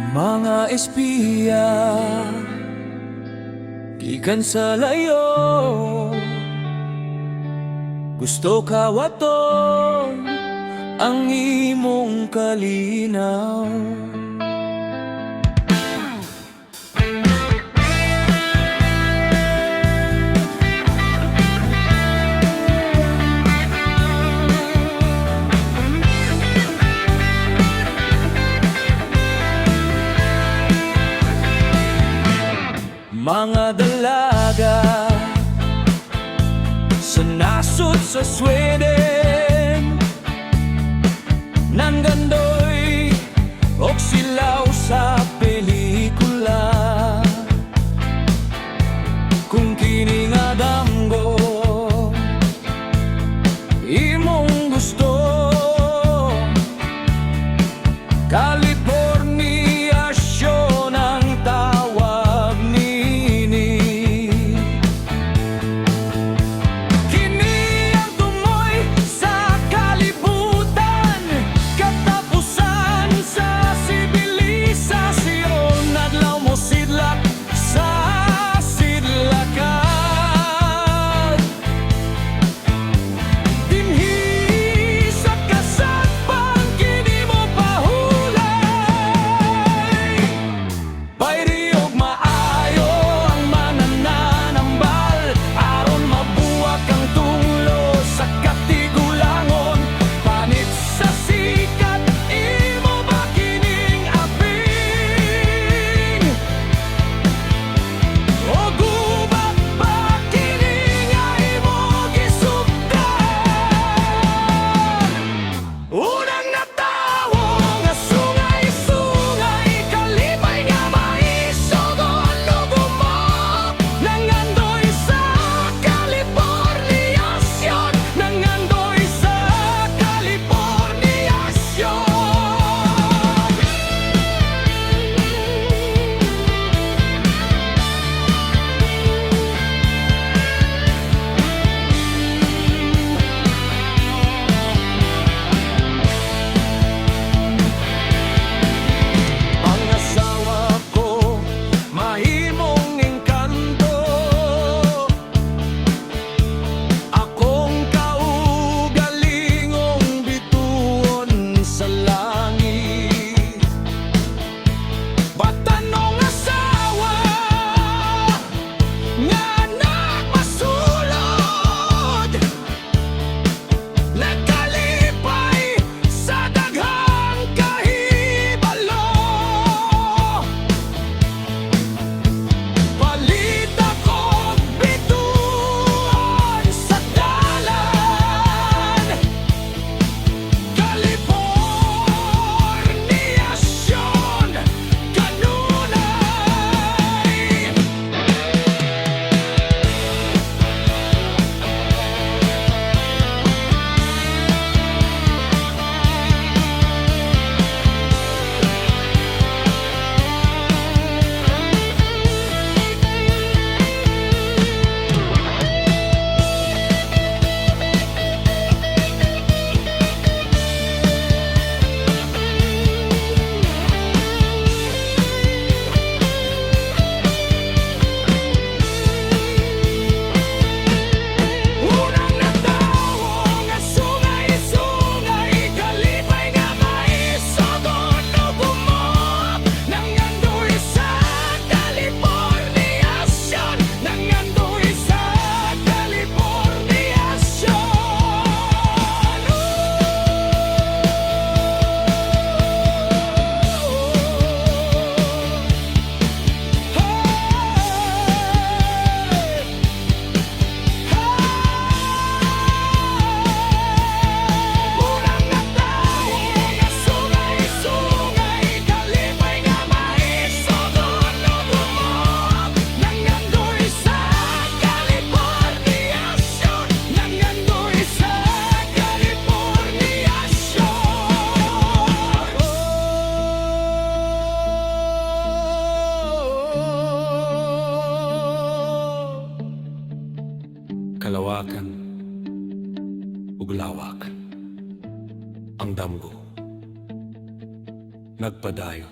Mga espiya gikan sa layo, gusto kawaton ang imong kalinaw. Mga dalaga sa nasod sa Sweden, nanggandoy og silaw sa pelikula. Kung kini nga damgo imong gusto, California Show ang tawag nini. Kini ang tumoy sa kalibutan, katapusan sa sibilisasyon. Adlaw mo sidlak sa sidlakan, dinhi sa kasapang kini mo pahulay. Bayri og maayo ang manananambal, aron mabuwag ang tulo sa katigulangon. Panit sa sikat, imo ba kining aping? O gubat ba kini nga imo gisugdan? Unang natawo nga sungay-sungay, kalipay nga maisugon lugumok. Nangandoy sa Californiasyon, nangandoy sa Californiasyon. Ang asawa ko mahimong engkanto, akong kaugalingong bituon sa langit. Batanong asawa nga nagmasulod, nagkalipay sa daghang kahibalo. Palita ko bituon sa dalan, Californiasyon kanunay. Unang natawo nga sungay-sungay, kalipay nga maisugon lugumok. Nangandoy sa Californiasyon, nangandoy sa Californiasyon. Unang natawo nga sungay-sungay, kalipay nga maisugon lugumok. Nangandoy sa Californiasyon, nangandoy sa Californiasyon. Kalawakan ug lawak ang damgo nagpadayon.